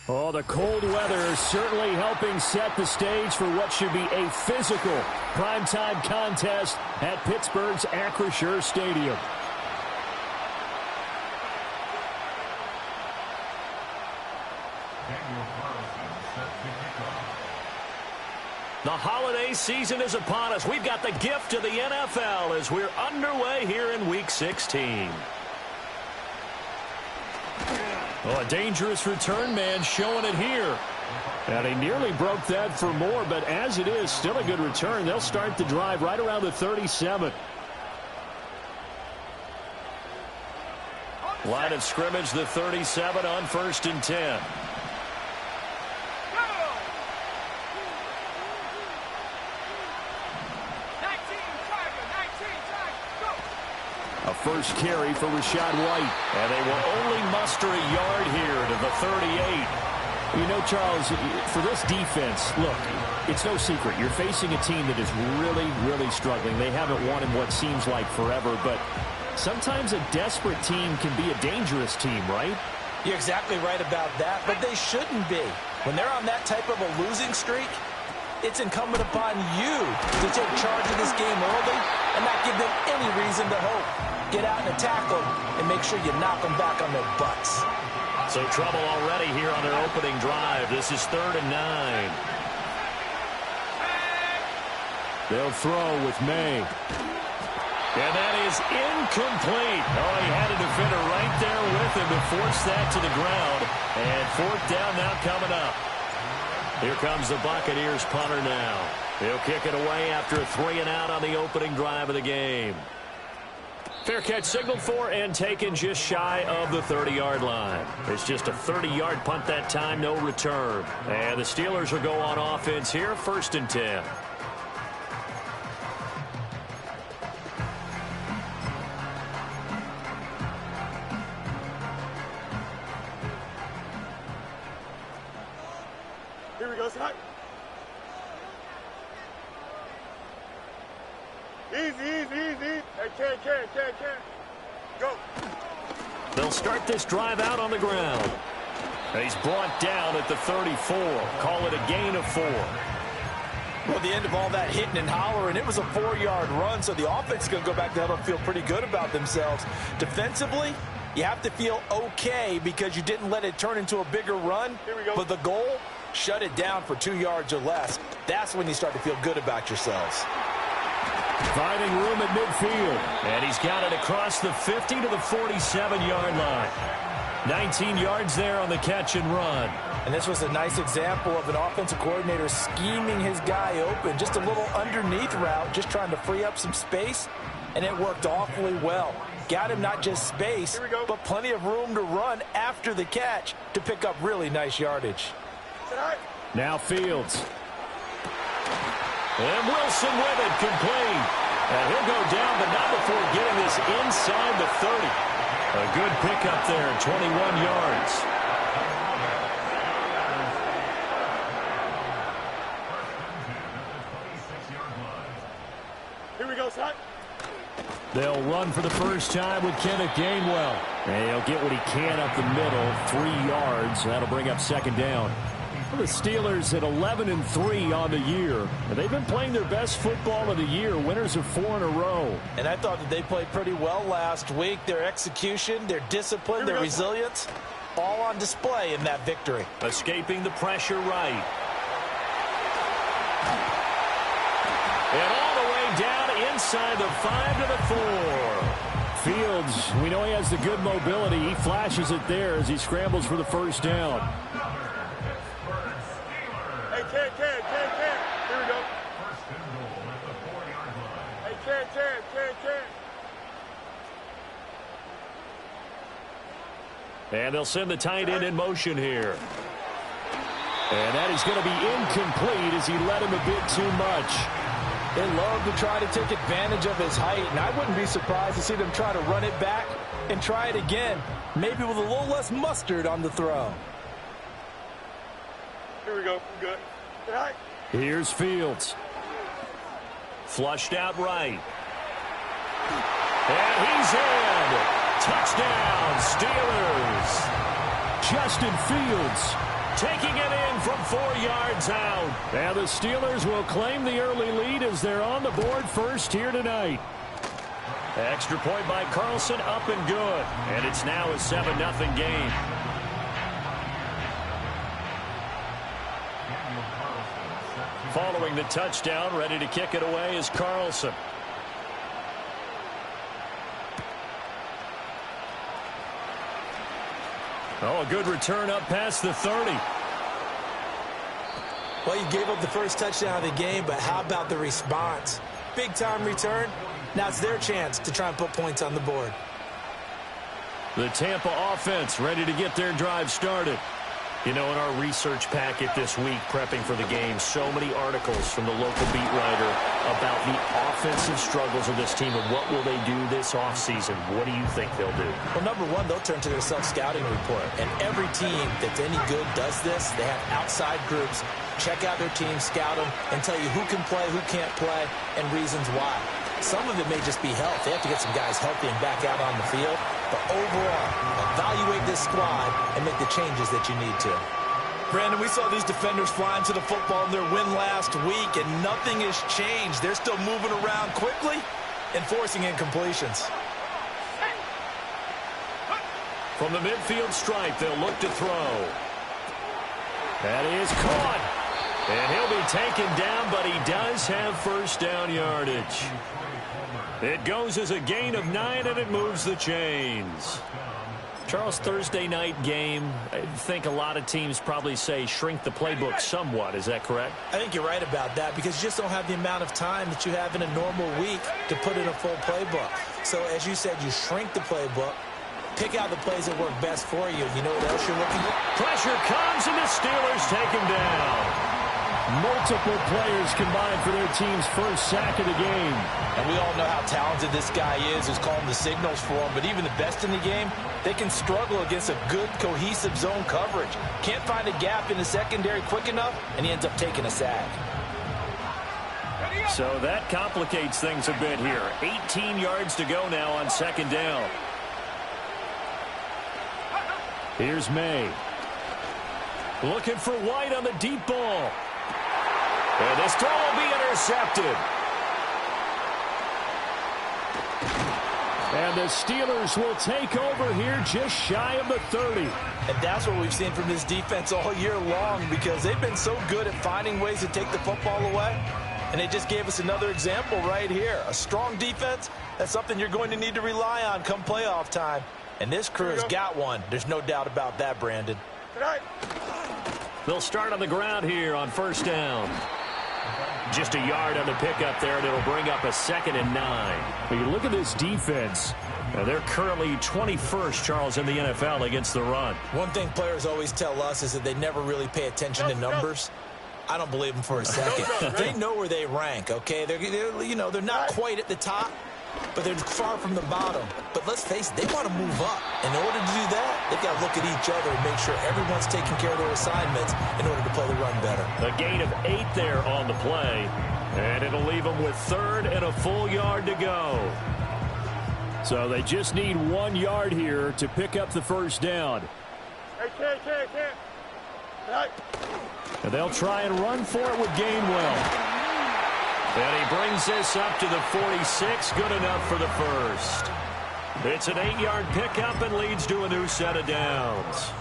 Oh, the cold weather is certainly helping set the stage for what should be a physical primetime contest at Pittsburgh's Acrisure Stadium. The holiday season is upon us. We've got the gift of the NFL as we're underway here in Week 16. Oh, a dangerous return man showing it here. And he nearly broke that for more, but as it is, still a good return. They'll start the drive right around the 37. Line of scrimmage, the 37 on 1st and 10. A first carry for Rachaad White. And they will only muster a yard here to the 38. You know, Charles, for this defense, look, it's no secret. You're facing a team that is really, really struggling. They haven't won in what seems like forever, but sometimes a desperate team can be a dangerous team, right? You're exactly right about that, but they shouldn't be. When they're on that type of a losing streak, it's incumbent upon you to take charge of this game early and not give them any reason to hope. Get out and attack them and make sure you knock them back on their butts. So trouble already here on their opening drive. This is 3rd and 9. They'll throw with May. And that is incomplete. Oh, he had a defender right there with him to force that to the ground. And 4th down now coming up. Here comes the Buccaneers punter now. He'll kick it away after a 3 and out on the opening drive of the game. Fair catch signaled for and taken just shy of the 30-yard line. It's just a 30-yard punt that time, no return. And the Steelers will go on offense here, 1st and 10. Here we go, Scott. Easy. Hey, can. Go. They'll start this drive out on the ground. And he's brought down at the 34. Call it a gain of 4. Well, the end of all that hitting and hollering, it was a 4-yard run, so the offense is going to go back to huddle and feel pretty good about themselves. Defensively, you have to feel okay because you didn't let it turn into a bigger run. Here we go. But the goal, shut it down for 2 yards or less. That's when you start to feel good about yourselves. Finding room at midfield. And he's got it across the 50 to the 47-yard line. 19 yards there on the catch and run. And this was a nice example of an offensive coordinator scheming his guy open. Just a little underneath route, just trying to free up some space, and it worked awfully well. Got him not just space, but plenty of room to run after the catch to pick up really nice yardage. Now Fields. And Wilson with it, complete. And he'll go down, but not before getting this inside the 30. A good pickup there, 21 yards. Here we go, Scott. They'll run for the first time with Kenneth Gainwell. And he'll get what he can up the middle, 3 yards. That'll bring up 2nd down. The Steelers at 11-3 on the year. They've been playing their best football of the year, winners of 4 in a row. And I thought that they played pretty well last week. Their execution, their discipline, their resilience, all on display in that victory. Escaping the pressure right. And all the way down inside the 5 to the 4. Fields, we know he has the good mobility. He flashes it there as he scrambles for the first down. Hey, can. Here we go. Hey, can. And they'll send the tight end in motion here. And that is going to be incomplete as he led him a bit too much. They love to try to take advantage of his height, and I wouldn't be surprised to see them try to run it back and try it again, maybe with a little less mustard on the throw. Here we go. Good. Right. Here's Fields. Flushed out right. And he's in. Touchdown, Steelers. Justin Fields taking it in from 4 yards out. And the Steelers will claim the early lead as they're on the board first here tonight. Extra point by Carlson, up and good. And it's now a 7-0 game. Following the touchdown, ready to kick it away is Carlson. Oh, a good return up past the 30. Well, you gave up the first touchdown of the game, but how about the response? Big-time return. Now it's their chance to try and put points on the board. The Tampa offense ready to get their drive started. You know, in our research packet this week, prepping for the game, so many articles from the local beat writer about the offensive struggles of this team and what will they do this offseason. What do you think they'll do? Well, number one, they'll turn to their self-scouting report. And every team that's any good does this. They have outside groups. Check out their team, scout them, and tell you who can play, who can't play, and reasons why. Some of it may just be health. They have to get some guys healthy and back out on the field. But overall, evaluate this squad and make the changes that you need to. Brandon, we saw these defenders flying to the football in their win last week, and nothing has changed. They're still moving around quickly and forcing incompletions. From the midfield stripe, they'll look to throw. That is caught. And he'll be taken down, but he does have first down yardage. It goes as a gain of 9, and it moves the chains. Charles, Thursday night game, I think a lot of teams probably say shrink the playbook somewhat. Is that correct? I think you're right about that because you just don't have the amount of time that you have in a normal week to put in a full playbook. So, as you said, you shrink the playbook, pick out the plays that work best for you. You know what else you're looking for? Pressure comes, and the Steelers take him down. Multiple players combined for their team's first sack of the game. And we all know how talented this guy is who's calling the signals for him. But even the best in the game, they can struggle against a good, cohesive zone coverage. Can't find a gap in the secondary quick enough, and he ends up taking a sack. So that complicates things a bit here. 18 yards to go now on second down. Here's May. Looking for White on the deep ball. And this throw will be intercepted. And the Steelers will take over here just shy of the 30. And that's what we've seen from this defense all year long because they've been so good at finding ways to take the football away. And they just gave us another example right here. A strong defense, that's something you're going to need to rely on come playoff time. And this crew has got one. There's no doubt about that, Brandon. They'll start on the ground here on first down. Just a yard on the pickup there, and it'll bring up a 2nd and 9. When you look at this defense, they're currently 21st, Charles, in the NFL against the run. One thing players always tell us is that they never really pay attention to numbers. I don't believe them for a second. They know where they rank, okay? They're not quite at the top, but they're far from the bottom. But let's face it, they want to move up. In order to do that, they've got to look at each other and make sure everyone's taking care of their assignments in order to play the run better. A gain of 8 there on the play, and it'll leave them with 3rd and a full yard to go. So they just need 1 yard here to pick up the first down. Hey, And they'll try and run for it with Gainwell. And he brings this up to the 46, good enough for the first. It's an 8-yard pickup and leads to a new set of downs.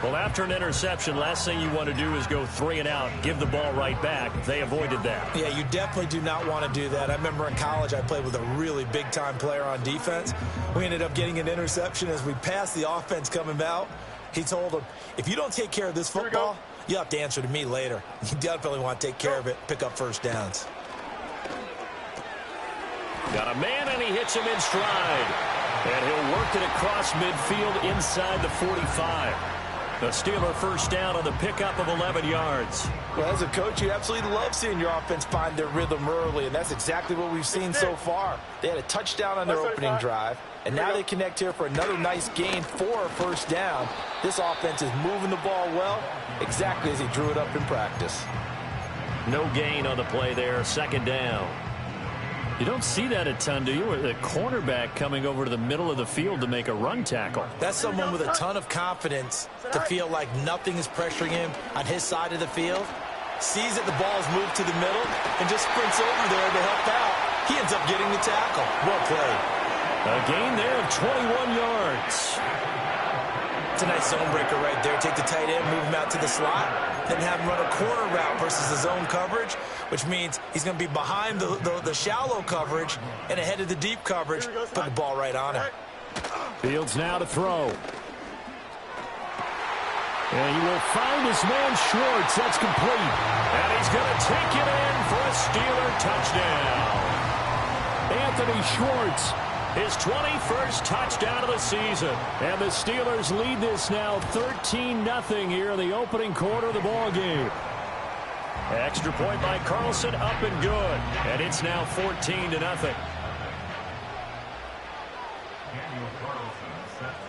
Well, after an interception, last thing you want to do is go 3 and out, give the ball right back. They avoided that. Yeah, you definitely do not want to do that. I remember in college I played with a really big-time player on defense. We ended up getting an interception as we passed the offense coming out. He told him, if you don't take care of this football, you have to answer to me later. You definitely want to take care of it, pick up first downs. Got a man, and he hits him in stride. And he'll work it across midfield inside the 45. The Steeler first down on the pickup of 11 yards. Well, as a coach, you absolutely love seeing your offense find their rhythm early, and that's exactly what we've seen so far. They had a touchdown on their opening drive, and now they connect here for another nice gain for a first down. This offense is moving the ball well, exactly as he drew it up in practice. No gain on the play there, second down. You don't see that a ton, do you? The cornerback coming over to the middle of the field to make a run tackle. That's someone with a ton of confidence to feel like nothing is pressuring him on his side of the field. Sees that the ball's moved to the middle and just sprints over there to help out. He ends up getting the tackle. Well played. A gain there of 21 yards. It's a nice zone breaker right there. Take the tight end, move him out to the slot, then have him run a corner route versus the zone coverage, which means he's going to be behind the shallow coverage and ahead of the deep coverage. Put the ball right on him. Fields now to throw. And he will find his man Schwartz. That's complete. And he's going to take it in for a Steeler touchdown. Anthony Schwartz. His 21st touchdown of the season. And the Steelers lead this now 13-0 here in the opening quarter of the ball game. Extra point by Carlson, up and good. And it's now 14-0.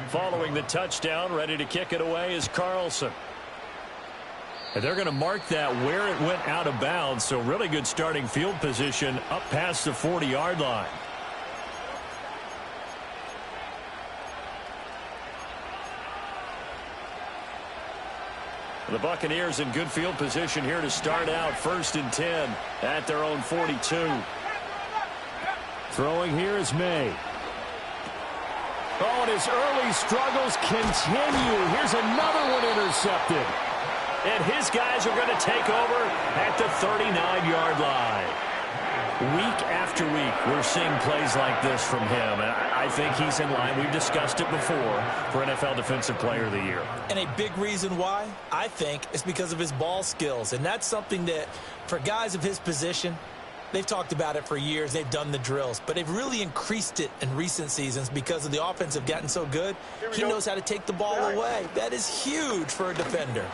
Following the touchdown, ready to kick it away is Carlson. And they're going to mark that where it went out of bounds, so really good starting field position up past the 40-yard line. The Buccaneers in good field position here to start out 1st and 10 at their own 42. Throwing here is May. Oh, and his early struggles continue. Here's another one intercepted. And his guys are going to take over at the 39-yard line. Week after week, we're seeing plays like this from him. And I think he's in line. We've discussed it before for NFL Defensive Player of the Year. And a big reason why, I think, is because of his ball skills. And that's something that, for guys of his position, they've talked about it for years. They've done the drills. But they've really increased it in recent seasons because of the offense have gotten so good. He knows how to take the ball away. That is huge for a defender.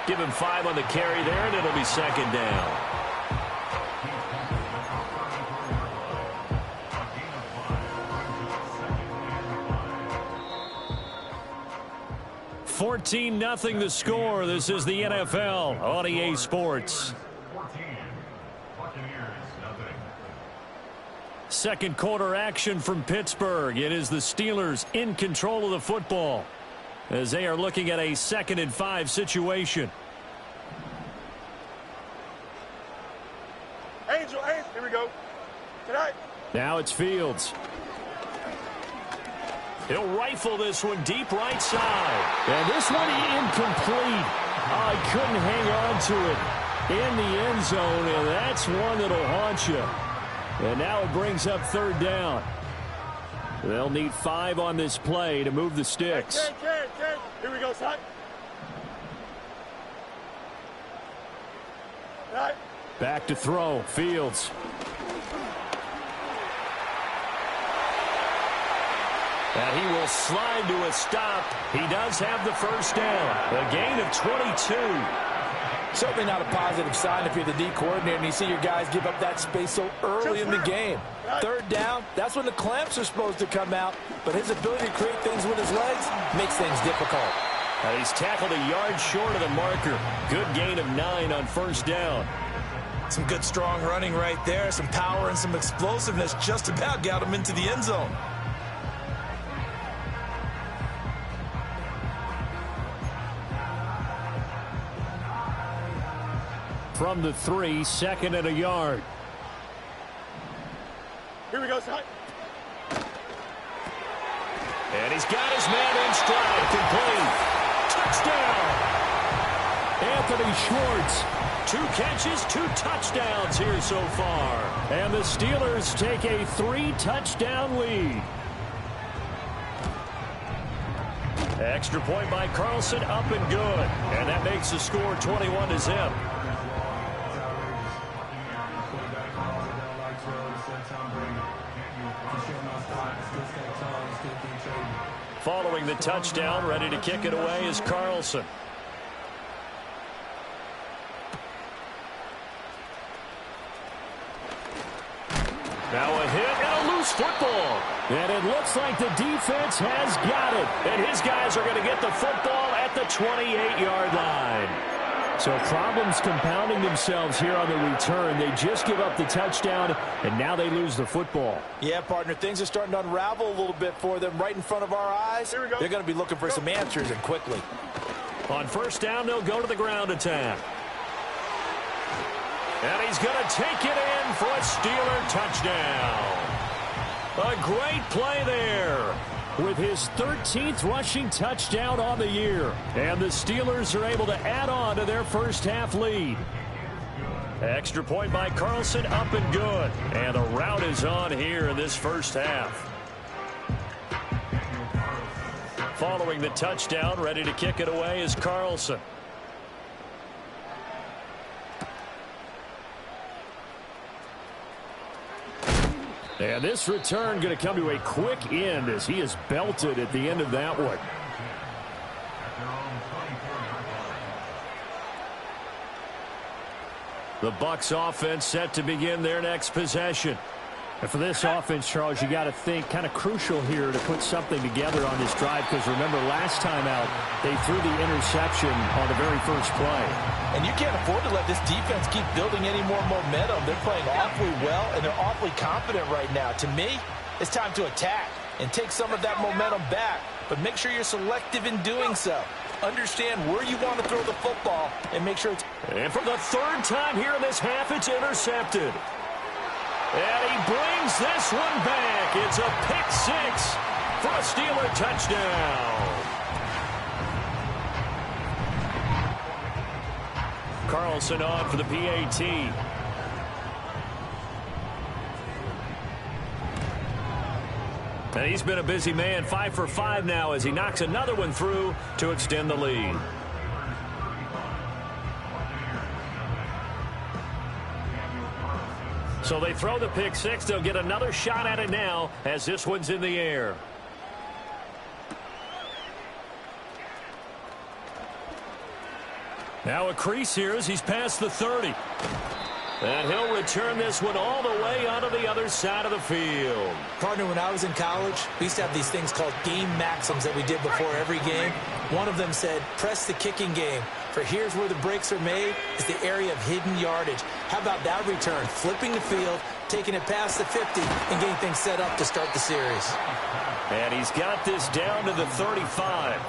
Give him 5 on the carry there, and it'll be 2nd down. 14-0 the score. This is the NFL on EA Sports. Second quarter action from Pittsburgh. It is the Steelers in control of the football as they are looking at a 2nd and 5 situation. Angel, here we go. Tonight. Now it's Fields. He'll rifle this one deep right side. And this one incomplete. Oh, he couldn't hang on to it in the end zone, and that's one that'll haunt you. And now it brings up 3rd down. They'll need 5 on this play to move the sticks. Here we go, son. Right. Back to throw. Fields. And he will slide to a stop. He does have the 1st down. A gain of 22. Certainly not a positive sign if you're the D coordinator and you see your guys give up that space so early in the game. 3rd down, that's when the clamps are supposed to come out. But his ability to create things with his legs makes things difficult. He's tackled a yard short of the marker. Good gain of 9 on 1st down. Some good strong running right there. Some power and some explosiveness just about got him into the end zone. From the 3, 2nd and a yard. Here we go, son. And he's got his man in stride. Complete. Touchdown. Anthony Schwartz. 2 catches, 2 touchdowns here so far. And the Steelers take a 3-touchdown lead. Extra point by Carlson, up and good. And that makes the score 21-0. Following the touchdown, ready to kick it away is Carlson. Now a hit and a loose football. And it looks like the defense has got it. And his guys are going to get the football at the 28-yard line. So problems compounding themselves here on the return. They just give up the touchdown, and now they lose the football. Yeah, partner, things are starting to unravel a little bit for them right in front of our eyes. Here we go. They're going to be looking for some answers, and quickly. On first down, they'll go to the ground attack. And he's going to take it in for a Steeler touchdown. A great play there. With his 13th rushing touchdown on the year. And the Steelers are able to add on to their first half lead. Extra point by Carlson, up and good. And the rout is on here in this first half. Following the touchdown, ready to kick it away is Carlson. And this return going to come to a quick end as he is belted at the end of that one. The Bucs offense set to begin their next possession. And for this offense, Charles, you got to think kind of crucial here to put something together on this drive, because remember last time out they threw the interception on the very first play. And you can't afford to let this defense keep building any more momentum. They're playing awfully well, and they're awfully confident right now. To me, it's time to attack and take some of that momentum back, but make sure you're selective in doing so. Understand where you want to throw the football and make sure it's... And for the third time here in this half, it's intercepted. And he brings this one back. It's a pick six for a Steeler touchdown. Carlson on for the PAT. And he's been a busy man, 5 for 5 now as he knocks another one through to extend the lead. So they throw the pick six. They'll get another shot at it now as this one's in the air. Now a crease here as he's past the 30. And he'll return this one all the way onto the other side of the field. Partner, when I was in college, we used to have these things called game maxims that we did before every game. One of them said, press the kicking game. For here's where the breaks are made, is the area of hidden yardage. How about that return? Flipping the field, taking it past the 50, and getting things set up to start the series. And he's got this down to the 35.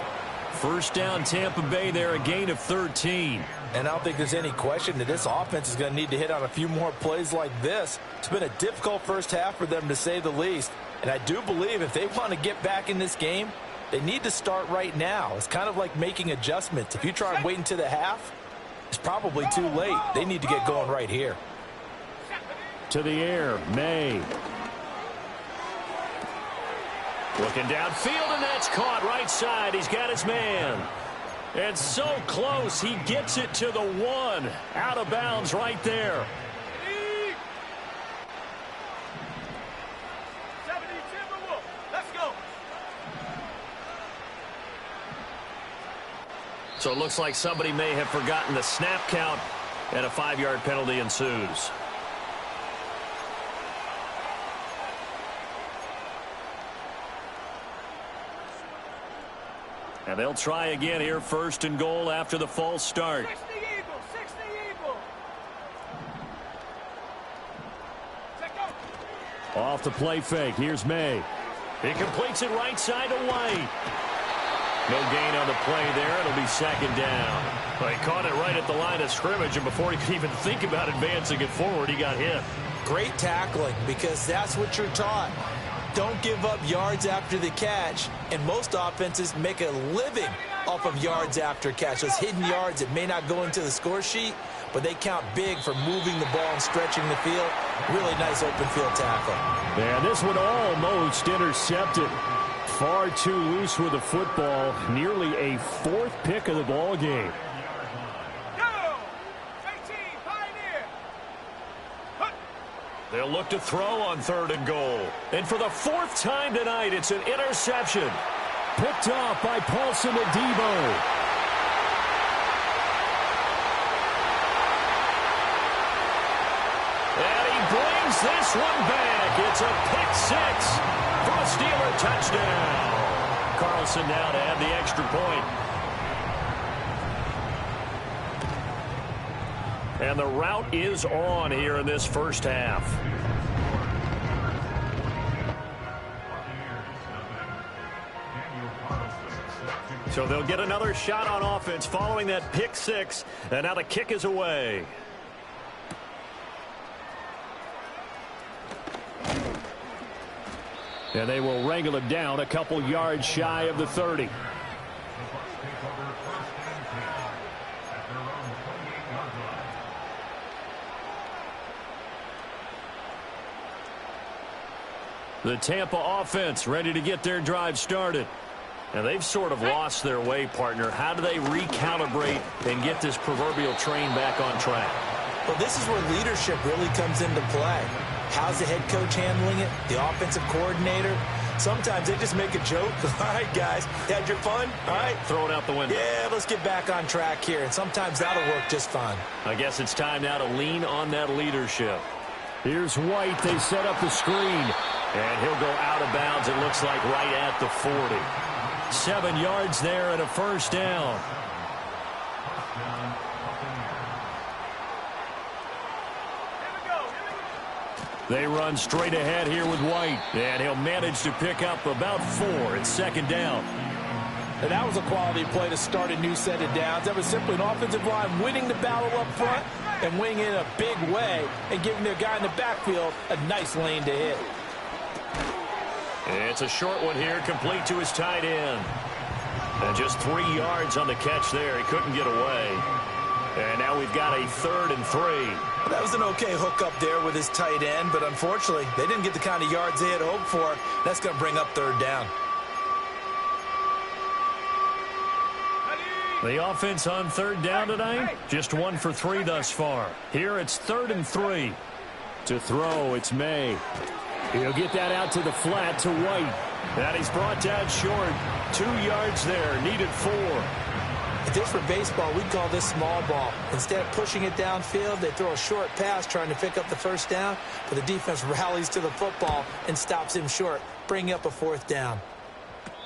First down, Tampa Bay there, a gain of 13. And I don't think there's any question that this offense is going to need to hit on a few more plays like this. It's been a difficult first half for them, to say the least. And I do believe if they want to get back in this game, they need to start right now. It's kind of like making adjustments. If you try and wait until the half, it's probably too late. They need to get going right here. To the air, May. Looking downfield, and that's caught right side. He's got his man. And so close, he gets it to the 1. Out of bounds right there. 70 Timberwolves. Let's go. So it looks like somebody may have forgotten the snap count, and a 5-yard penalty ensues. And they'll try again here, first and goal after the false start. 60 Eagles, 60 Eagles. Check out. Off the play fake. Here's May. He completes it right side to White. No gain on the play there. It'll be second down. Well, he caught it right at the line of scrimmage, and before he could even think about advancing it forward, he got hit. Great tackling, because that's what you're taught. Don't give up yards after the catch, and most offenses make a living off of yards after catch. Those hidden yards that may not go into the score sheet, but they count big for moving the ball and stretching the field. Really nice open field tackle. And this one almost intercepted. Far too loose with the football. Nearly a 4th pick of the ball game. Go. 18, Pioneer. They'll look to throw on third and goal. And for the 4th time tonight, it's an interception. Picked off by Paulson Adebo. And he brings this one back. It's a pick six for a Steeler touchdown. Carlson now to add the extra point. And the route is on here in this first half. So they'll get another shot on offense following that pick six. And now the kick is away. And they will wrangle it down a couple yards shy of the 30. The Tampa offense ready to get their drive started. And they've sort of lost their way, partner. How do they recalibrate and get this proverbial train back on track? Well, this is where leadership really comes into play. How's the head coach handling it? The offensive coordinator? Sometimes they just make a joke. All right, guys, had your fun? All right. Throw it out the window. Yeah, let's get back on track here. And sometimes that'll work just fine. I guess it's time now to lean on that leadership. Here's White. They set up the screen. And he'll go out of bounds, it looks like, right at the 40. 7 yards there and a first down. They run straight ahead here with White. And he'll manage to pick up about 4. It's second down. And that was a quality play to start a new set of downs. That was simply an offensive line winning the battle up front and winning in a big way and giving their guy in the backfield a nice lane to hit. It's a short one here, complete to his tight end. And just 3 yards on the catch there. He couldn't get away. And now we've got a 3rd and 3. That was an okay hook up there with his tight end, but unfortunately, they didn't get the kind of yards they had hoped for. That's going to bring up 3rd down. The offense on 3rd down tonight, just 1 for 3 thus far. Here it's 3rd and 3. To throw, it's May. He'll get that out to the flat to White. That he's brought down short. 2 yards there, needed 4. If this were baseball, we'd call this small ball. Instead of pushing it downfield, they throw a short pass trying to pick up the first down, but the defense rallies to the football and stops him short, bringing up a 4th down.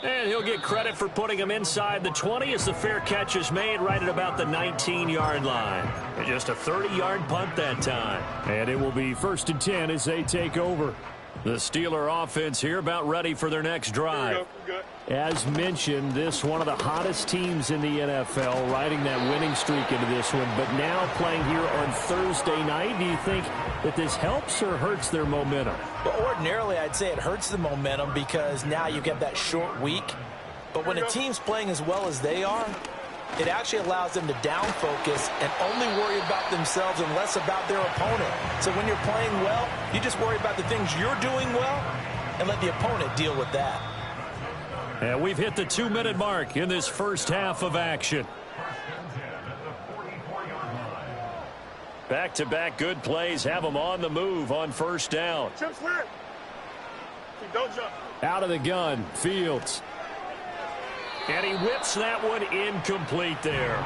And he'll get credit for putting him inside the 20 as the fair catch is made right at about the 19-yard line. And just a 30-yard punt that time. And it will be 1st and 10 as they take over. The Steeler offense here about ready for their next drive. As mentioned, this one of the hottest teams in the NFL, riding that winning streak into this one, but now playing here on Thursday night. Do you think that this helps or hurts their momentum? Well, ordinarily, I'd say it hurts the momentum because now you get that short week. But when a team's playing as well as they are, it actually allows them to down focus and only worry about themselves and less about their opponent. So when you're playing well, you just worry about the things you're doing well and let the opponent deal with that. And we've hit the 2-minute mark in this first half of action. Back-to-back good plays have them on the move on 1st down. Out of the gun, Fields. And he whips that one incomplete there.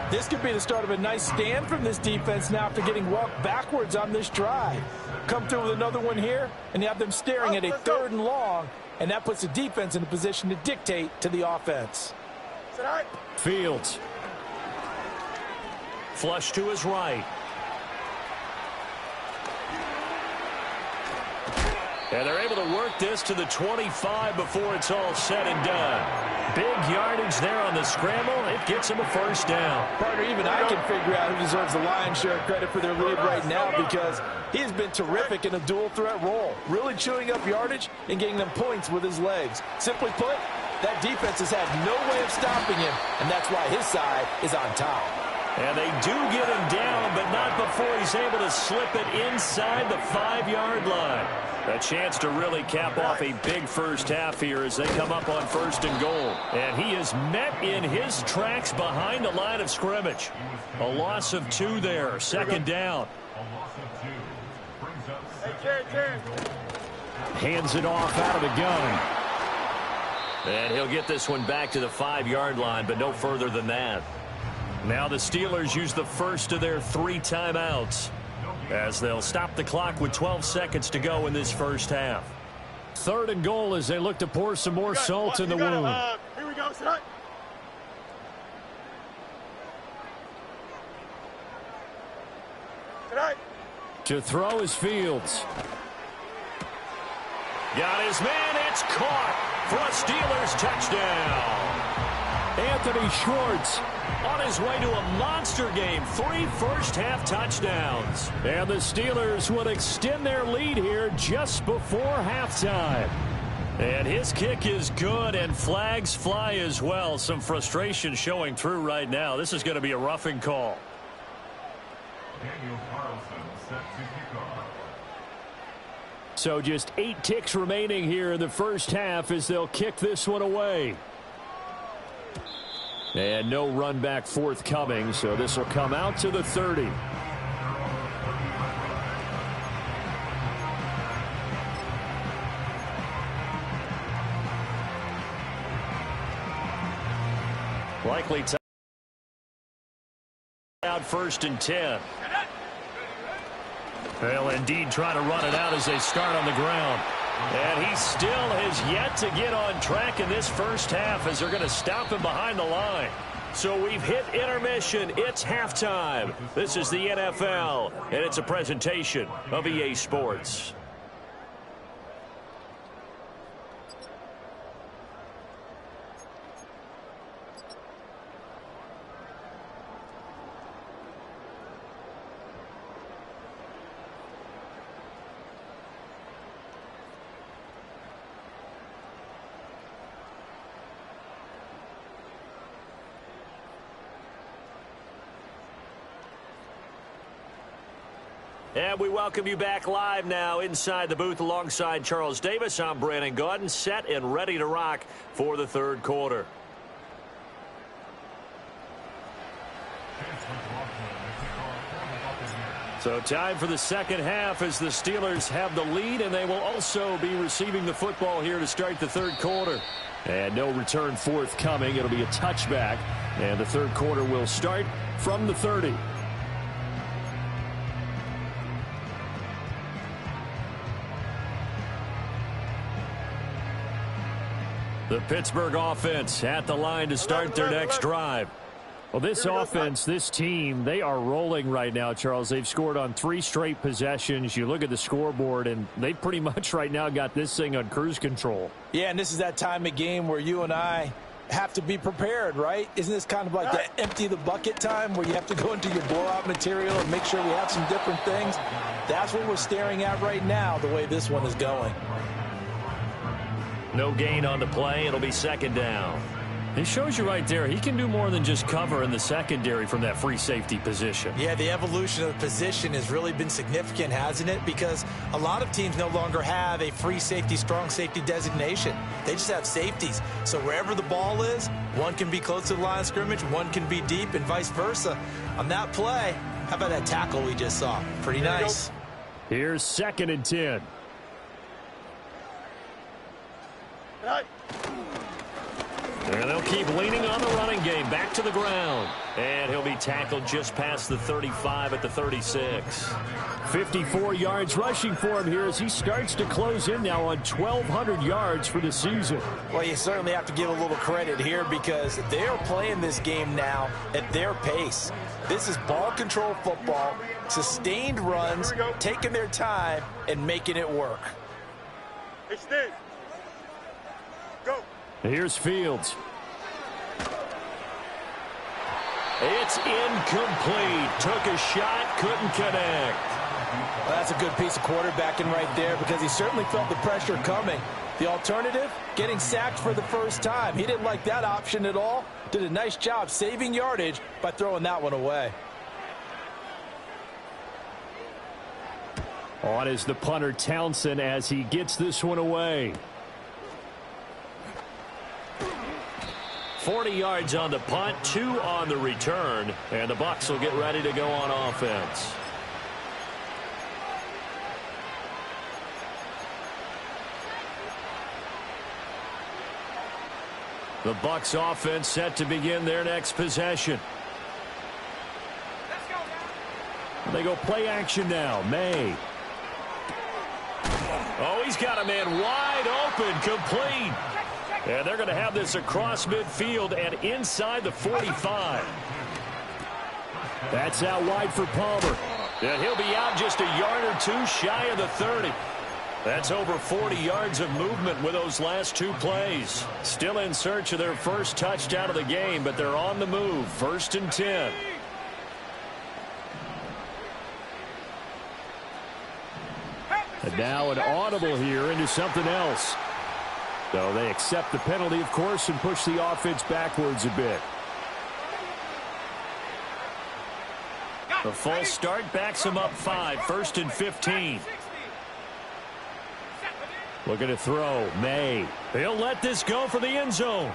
This could be the start of a nice stand from this defense now after getting walked backwards on this drive. Come through with another one here, and you have them staring at a 3rd and long, and that puts the defense in a position to dictate to the offense. Fields. Flush to his right. And they're able to work this to the 25 before it's all said and done. Big yardage there on the scramble. It gets him a 1st down. Partner, even I can figure out who deserves the lion's share of credit for their lead right now because he has been terrific in a dual threat role, really chewing up yardage and getting them points with his legs. Simply put, that defense has had no way of stopping him, and that's why his side is on top. And they do get him down, but not before he's able to slip it inside the 5-yard line. A chance to really cap off a big first half here as they come up on 1st and goal. And he is met in his tracks behind the line of scrimmage. A loss of 2 there, 2nd down. Hands it off out of the gun. And he'll get this one back to the 5-yard line, but no further than that. Now the Steelers use the first of their 3 timeouts as they'll stop the clock with 12 seconds to go in this first half. 3rd and goal as they look to pour some more salt in the wound. Here we go, son. To throw is Fields. Got his man. It's caught for a Steelers touchdown. Anthony Schwartz On his way to a monster game. 3 first-half touchdowns. and the Steelers would extend their lead here just before halftime. And his kick is good, and flags fly as well. Some frustration showing through right now. This is going to be a roughing call. Daniel Carlson set to kick off. So just 8 ticks remaining here in the first half as they'll kick this one away. And no run back forthcoming, so this will come out to the 30. Likely out 1st and 10. They'll indeed try to run it out as they start on the ground. And he still has yet to get on track in this first half as they're going to stop him behind the line. So we've hit intermission. It's halftime. This is the NFL, and it's a presentation of EA Sports. And we welcome you back live now inside the booth alongside Charles Davis. I'm Brandon Gaudin, set and ready to rock for the third quarter. So time for the second half as the Steelers have the lead, and they will also be receiving the football here to start the third quarter. And no return forthcoming. It'll be a touchback, and the third quarter will start from the 30. The Pittsburgh offense at the line to start their next drive. Well, this offense, this team, they are rolling right now, Charles. They've scored on 3 straight possessions. You look at the scoreboard, and they pretty much right now got this thing on cruise control. Yeah, and this is that time of game where you and I have to be prepared, right? Isn't this kind of like the empty the bucket time where you have to go into your blowout material and make sure we have some different things? That's what we're staring at right now, the way this one is going. No gain on the play. It'll be second down. It shows you right there, he can do more than just cover in the secondary from that free safety position. Yeah, the evolution of the position has really been significant, hasn't it? Because a lot of teams no longer have a free safety, strong safety designation. They just have safeties. So wherever the ball is, one can be close to the line of scrimmage, one can be deep, and vice versa. On that play, how about that tackle we just saw? Pretty nice. Here's 2nd and 10. And they'll keep leaning on the running game. Back to the ground. And he'll be tackled just past the 35 at the 36. 54 yards rushing for him here as he starts to close in now on 1,200 yards for the season. Well, you certainly have to give a little credit here because they're playing this game now at their pace. This is ball control football, sustained runs, taking their time, and making it work. Hey, Steve. Go. Here's Fields. It's incomplete. Took a shot, couldn't connect. Well, that's a good piece of quarterbacking right there because he certainly felt the pressure coming. The alternative, getting sacked for the first time. He didn't like that option at all. Did a nice job saving yardage by throwing that one away. On is the punter Townsend as he gets this one away. 40 yards on the punt, 2 on the return, and the Bucs will get ready to go on offense. The Bucs offense set to begin their next possession. Let's go, man. They go play action now. May. Oh, he's got a man wide open, complete. And they're going to have this across midfield and inside the 45. That's out wide for Palmer. And he'll be out just a yard or two shy of the 30. That's over 40 yards of movement with those last two plays. Still in search of their first touchdown of the game, but they're on the move. 1st and 10. And now an audible here into something else. So they accept the penalty, of course, and push the offense backwards a bit. The false start backs them up 5. 1st and 15. Looking to throw. May. They'll let this go for the end zone.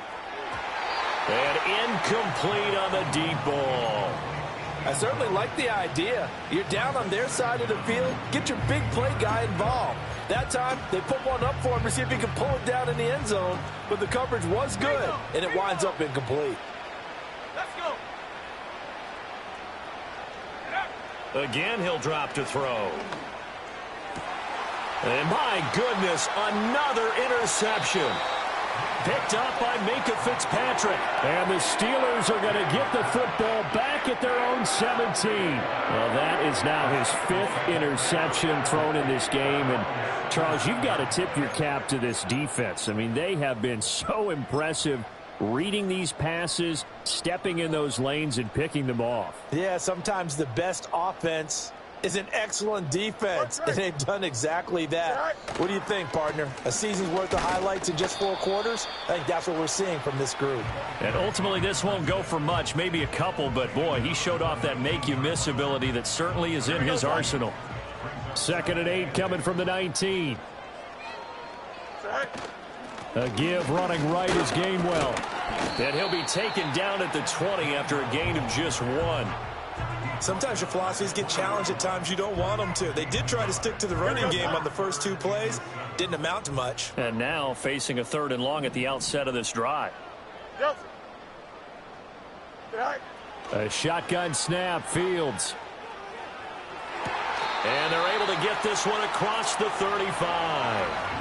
And incomplete on the deep ball. I certainly like the idea. You're down on their side of the field. Get your big play guy involved. That time, they put one up for him to see if he can pull it down in the end zone. But the coverage was good, and it winds up incomplete. Let's go. Again, he'll drop to throw. And my goodness, another interception. Picked up by Minkah Fitzpatrick. And the Steelers are going to get the football back at their own 17. Well, that is now his 5th interception thrown in this game. And, Charles, you've got to tip your cap to this defense. I mean, they have been so impressive reading these passes, stepping in those lanes, and picking them off. Yeah, sometimes the best offense is an excellent defense, and they've done exactly that. What do you think, partner? A season's worth of highlights in just 4 quarters? I think that's what we're seeing from this group. And ultimately, this won't go for much, maybe a couple, but boy, he showed off that make-you-miss ability that certainly is in his arsenal. 2nd and 8 coming from the 19. A give running right is Gainwell. And he'll be taken down at the 20 after a gain of just 1. Sometimes your philosophies get challenged at times you don't want them to. They did try to stick to the running game on the first 2 plays. Didn't amount to much. And now facing a 3rd and long at the outset of this drive. A shotgun snap, Fields. And they're able to get this one across the 35.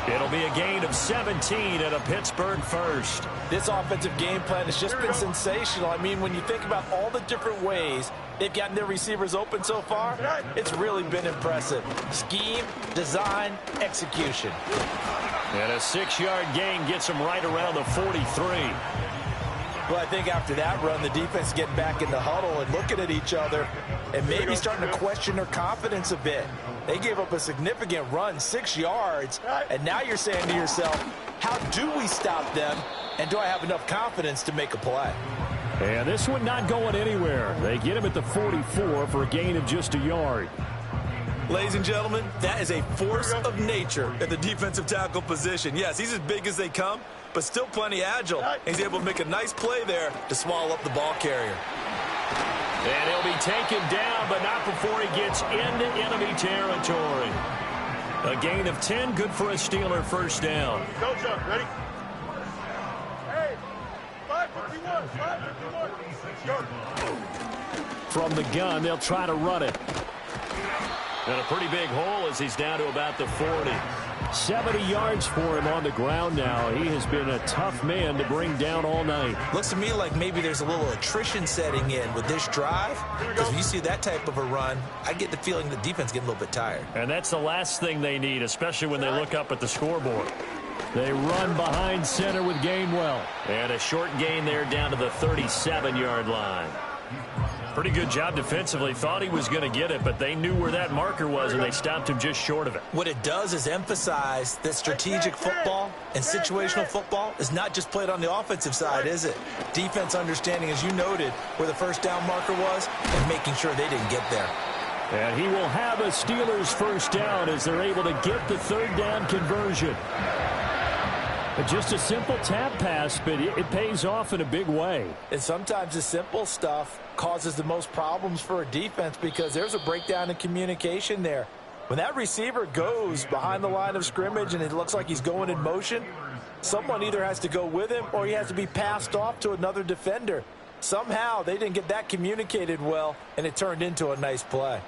It'll be a gain of 17 and a Pittsburgh first. This offensive game plan has just been sensational. I mean, when you think about all the different ways they've gotten their receivers open so far, it's really been impressive. Scheme, design, execution. And a 6-yard gain gets them right around the 43. Well, I think after that run, the defense getting back in the huddle and looking at each other and maybe starting to question their confidence a bit. They gave up a significant run, 6 yards, and now you're saying to yourself, how do we stop them, and do I have enough confidence to make a play? And this one not going anywhere. They get him at the 44 for a gain of just a yard. Ladies and gentlemen, that is a force of nature at the defensive tackle position. Yes, he's as big as they come, but still plenty agile. He's able to make a nice play there to swallow up the ball carrier. And he'll be taken down, but not before he gets into enemy territory. A gain of 10, good for a Steeler first down. Go, Chuck. Ready? Hey, 551. 551. Go. From the gun, they'll try to run it. And a pretty big hole as he's down to about the 40. 70 yards for him on the ground now. He has been a tough man to bring down all night. Looks to me like maybe there's a little attrition setting in with this drive. Because when you see that type of a run, I get the feeling the defense getting a little bit tired. And that's the last thing they need, especially when they look up at the scoreboard. They run behind center with Gainwell. And a short gain there down to the 37-yard line. Pretty good job defensively. Thought he was going to get it, but they knew where that marker was, and they stopped him just short of it. What it does is emphasize that strategic football and situational football is not just played on the offensive side, is it? Defense understanding, as you noted, where the first down marker was and making sure they didn't get there. And he will have a Steelers first down as they're able to get the third down conversion. Just a simple tap pass, but it pays off in a big way. And sometimes the simple stuff causes the most problems for a defense because there's a breakdown in communication there. When that receiver goes behind the line of scrimmage and it looks like he's going in motion, someone either has to go with him or he has to be passed off to another defender. Somehow they didn't get that communicated well, and it turned into a nice play.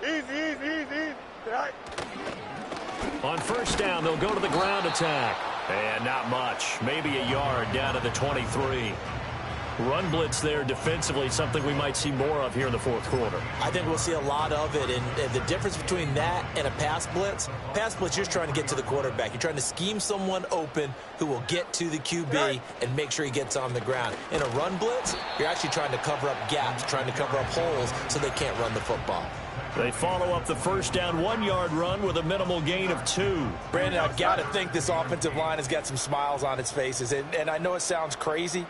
Easy. Right. On first down, they'll go to the ground attack. And not much. Maybe a yard down to the 23. Run blitz there defensively, something we might see more of here in the fourth quarter. I think we'll see a lot of it, and the difference between that and a pass blitz, you're just trying to get to the quarterback. You're trying to scheme someone open who will get to the QB and make sure he gets on the ground. In a run blitz, you're actually trying to cover up gaps, trying to cover up holes so they can't run the football. They follow up the first down 1-yard run with a minimal gain of 2. Brandon, I've got to think this offensive line has got some smiles on its faces, and I know it sounds crazy,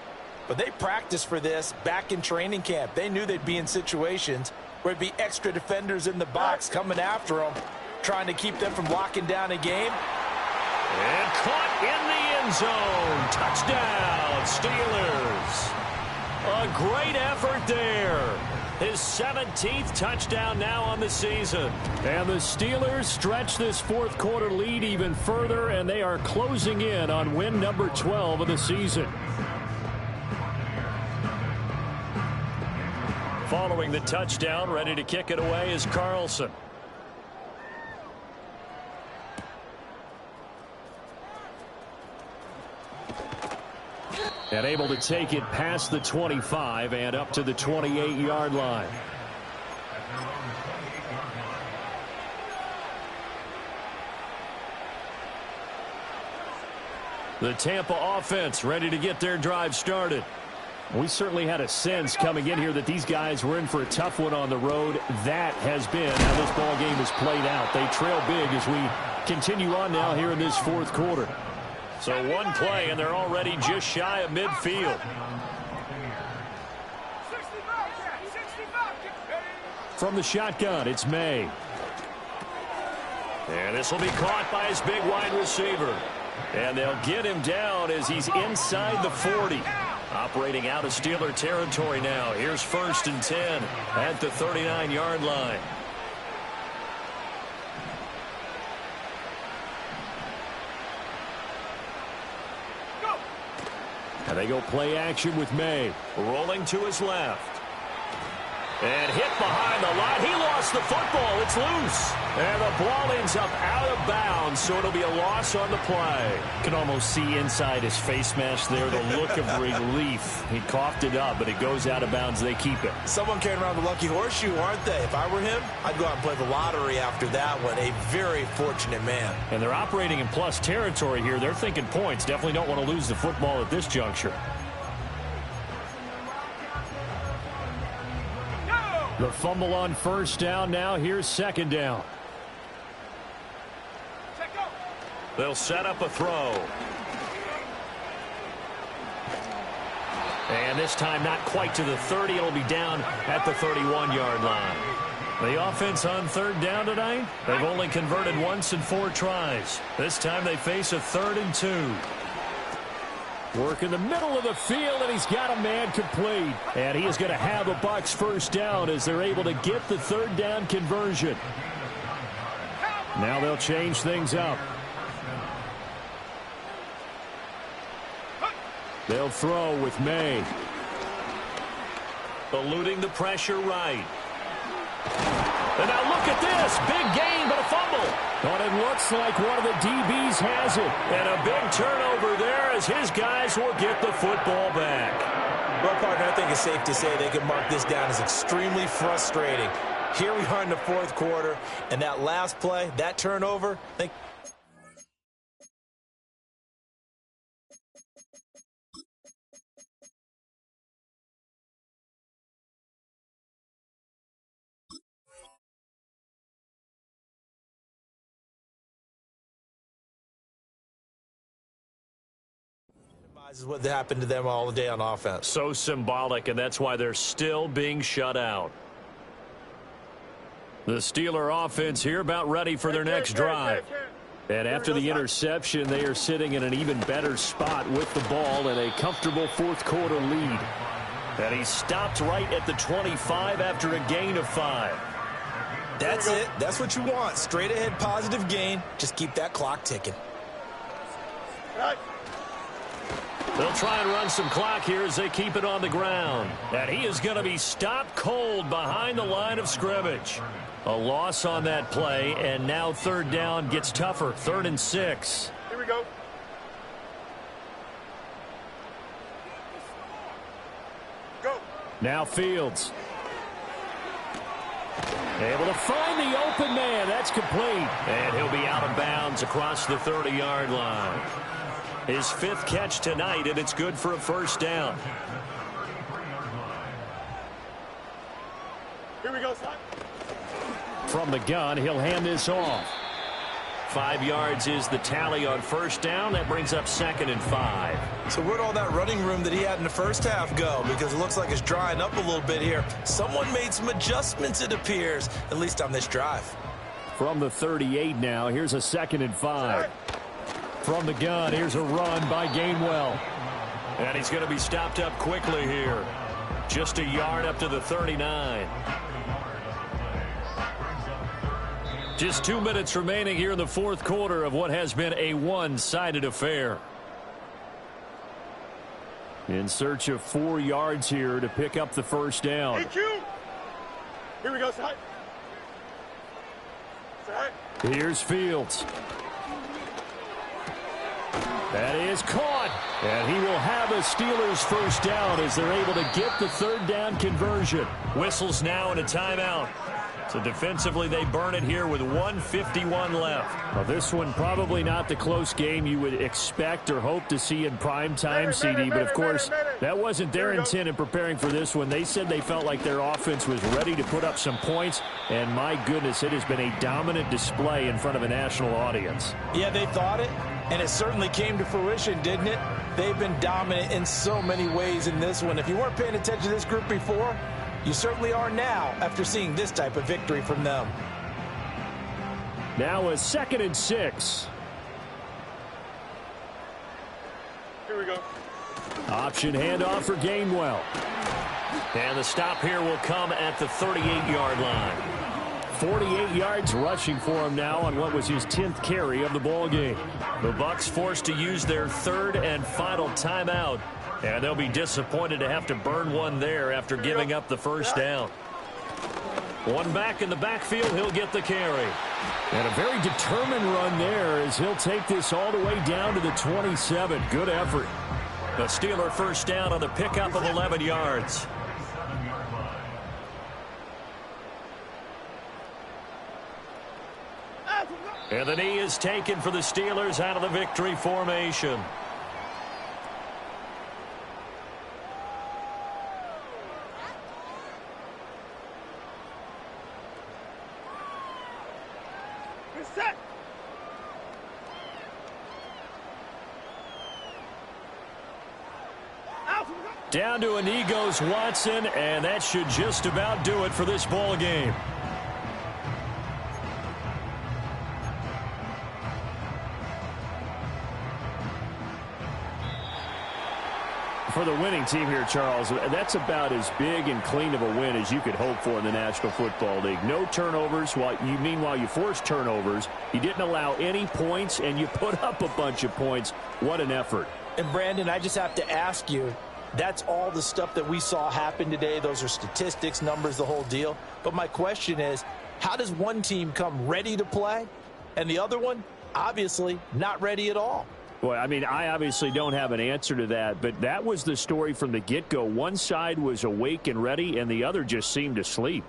but they practiced for this back in training camp. They knew they'd be in situations where it'd be extra defenders in the box coming after them, trying to keep them from locking down a game. And caught in the end zone. Touchdown, Steelers. A great effort there. His 17th touchdown now on the season. And the Steelers stretch this fourth quarter lead even further, and they are closing in on win number 12 of the season. Following the touchdown, ready to kick it away is Carlson. And able to take it past the 25 and up to the 28-yard line. The Tampa offense ready to get their drive started. We certainly had a sense coming in here that these guys were in for a tough one on the road. That has been how this ball game has played out. They trail big as we continue on now here in this fourth quarter. So one play, and they're already just shy of midfield. From the shotgun, it's May. And this will be caught by his big wide receiver. And they'll get him down as he's inside the 40. Operating out of Steeler territory now. Here's 1st and 10 at the 39-yard line. And they go play action with May. Rolling to his left. And hit behind the line. He lost the football. It's loose. And the ball ends up out of bounds, so it'll be a loss on the play. You can almost see inside his face mask there the look of relief. He coughed it up, but it goes out of bounds. They keep it. Someone carrying around the lucky horseshoe, aren't they? If I were him, I'd go out and play the lottery after that one. A very fortunate man. And they're operating in plus territory here. They're thinking points. Definitely don't want to lose the football at this juncture. The fumble on first down. Now here's second down. They'll set up a throw. And this time not quite to the 30. It'll be down at the 31-yard line. The offense on third down tonight, they've only converted once in 4 tries. This time they face a 3rd and 2. Work in the middle of the field, and he's got a man complete. And he is going to have a Bucs first down as they're able to get the 3rd down conversion. Now they'll change things up. They'll throw with May. Eluding the pressure right. And now look at this. Big gain, but a fumble. But it looks like one of the DBs has it. And a big turnover there as his guys will get the football back. Well, partner, I think it's safe to say they can mark this down as extremely frustrating. Here we are in the fourth quarter, and that last play, that turnover, I think is what happened to them all day on offense. So symbolic, and that's why they're still being shut out. The Steeler offense here about ready for their next drive. And after the interception, they are sitting in an even better spot with the ball and a comfortable fourth quarter lead. And he stopped right at the 25 after a gain of 5. That's it. That's what you want. Straight ahead positive gain. Just keep that clock ticking. They'll try and run some clock here as they keep it on the ground. And he is going to be stopped cold behind the line of scrimmage. A loss on that play, and now third down gets tougher. 3rd and 6. Here we go. Now Fields. Able to find the open man. That's complete. And he'll be out of bounds across the 30-yard line. His 5th catch tonight, and it's good for a first down. Here we go, son. From the gun, he'll hand this off. 5 yards is the tally on first down. That brings up 2nd and 5. So where'd all that running room that he had in the first half go? Because it looks like it's drying up a little bit here. Someone made some adjustments, it appears, at least on this drive. From the 38 now, here's a 2nd and 5. From the gun, here's a run by Gainwell. And he's going to be stopped up quickly here. Just a yard up to the 39. Just 2 minutes remaining here in the 4th quarter of what has been a one-sided affair. In search of 4 yards here to pick up the first down. EQ. Here we go, son. Son. Here's Fields. That is caught. And he will have a Steelers first down as they're able to get the 3rd down conversion. Whistles now and a timeout. So defensively, they burn it here with 1:51 left. Well, this one probably not the close game you would expect or hope to see in prime time, CD. But, of course, that wasn't their intent in preparing for this one. They said they felt like their offense was ready to put up some points. And, my goodness, it has been a dominant display in front of a national audience. Yeah, they thought it, and it certainly came to fruition, didn't it? They've been dominant in so many ways in this one. If you weren't paying attention to this group before, you certainly are now after seeing this type of victory from them. Now a 2nd and 6. Here we go. Option handoff for Gainwell. And the stop here will come at the 38-yard line. 48 yards rushing for him now on what was his 10th carry of the ball game. The Bucs forced to use their 3rd and final timeout. And they'll be disappointed to have to burn one there after giving up the first down. One back in the backfield, he'll get the carry. And a very determined run there as he'll take this all the way down to the 27. Good effort. The Steeler first down on the pickup of 11 yards. And the knee is taken for the Steelers out of the victory formation. Set. Down to a knee goes Watson, and that should just about do it for this ball game. For the winning team here, Charles, that's about as big and clean of a win as you could hope for in the National Football League. No turnovers. Meanwhile, you forced turnovers. You didn't allow any points, and you put up a bunch of points. What an effort. And, Brandon, I just have to ask you, that's all the stuff that we saw happen today. Those are statistics, numbers, the whole deal. But my question is, how does one team come ready to play, and the other one, obviously, not ready at all? Boy, I mean, I obviously don't have an answer to that, but that was the story from the get-go. One side was awake and ready, and the other just seemed to sleep.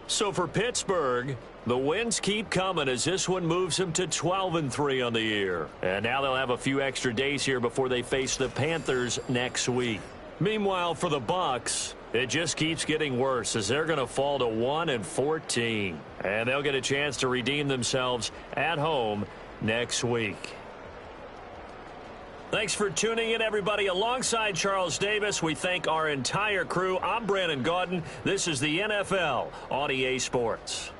So for Pittsburgh, the wins keep coming as this one moves them to 12-3 on the year. And now they'll have a few extra days here before they face the Panthers next week. Meanwhile, for the Bucs, it just keeps getting worse as they're going to fall to 1-14. And they'll get a chance to redeem themselves at home next week. Thanks for tuning in, everybody. Alongside Charles Davis, we thank our entire crew. I'm Brandon Gaudin. This is the NFL on EA Sports.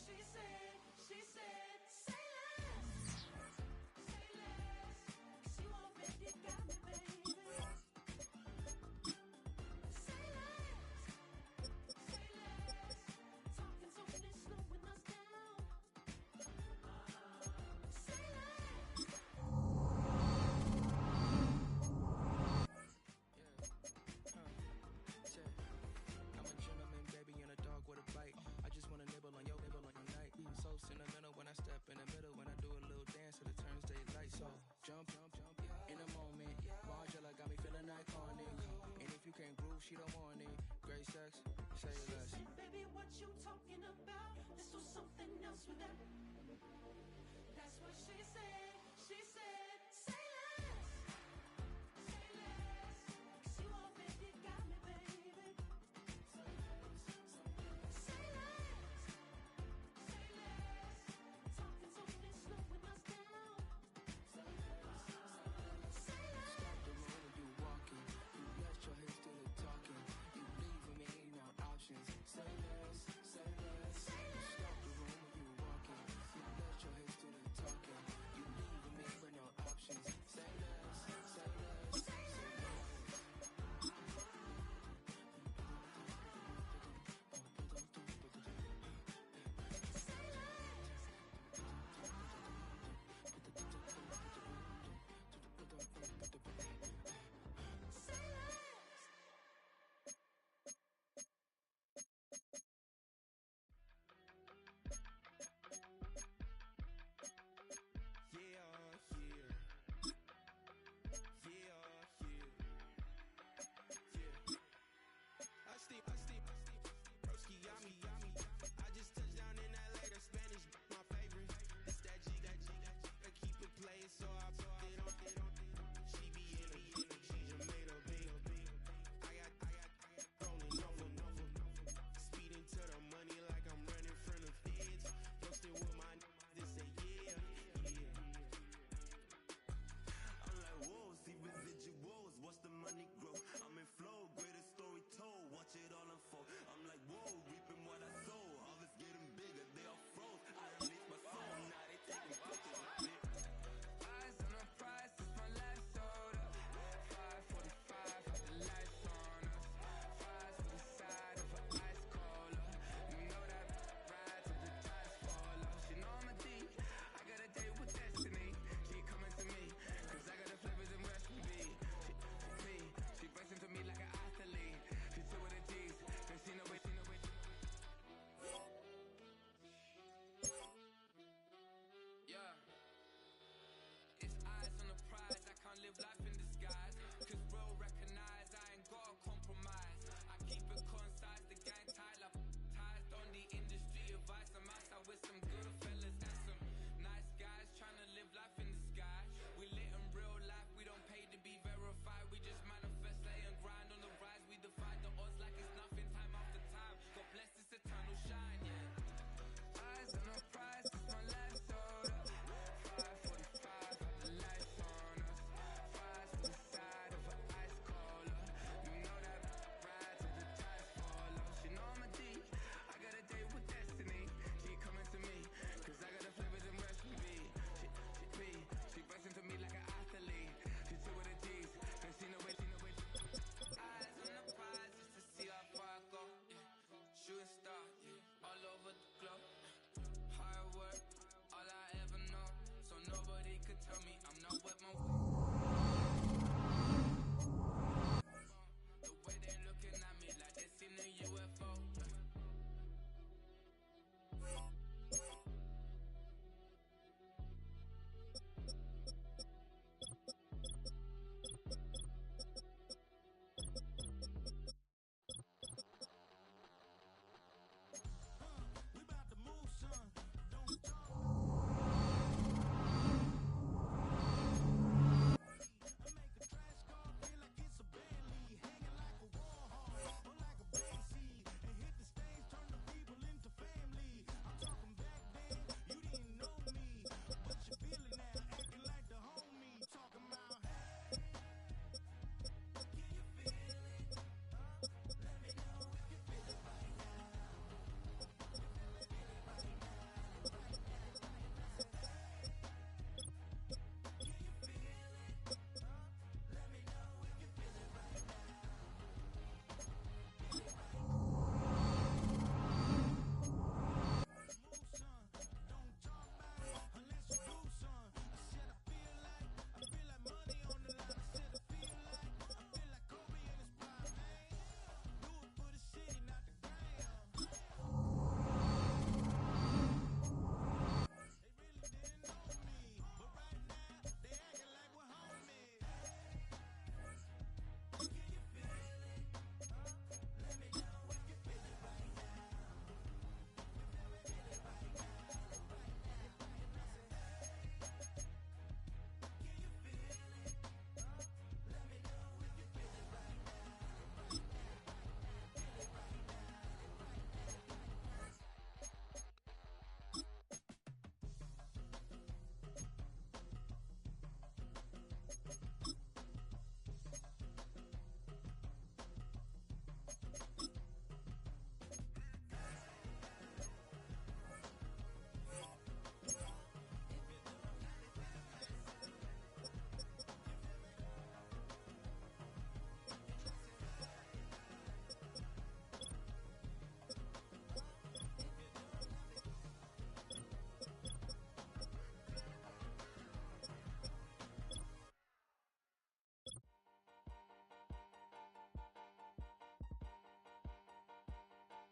she said, say less. Say less. 'Cause you already got me, baby. Say less. Say less. Talking so fast, slowing us down. Say less. I'm a gentleman, baby, and a dog with a bite. I just wanna nibble on your night. So sentimental when I step in the middle. When I do a little dance till it turns daylight. So jump, in a moment. Margella got me feeling iconic. And if you can't groove, she don't want it. Great sex, say less. Baby, what you talking about? This was something else with that. That's what she said.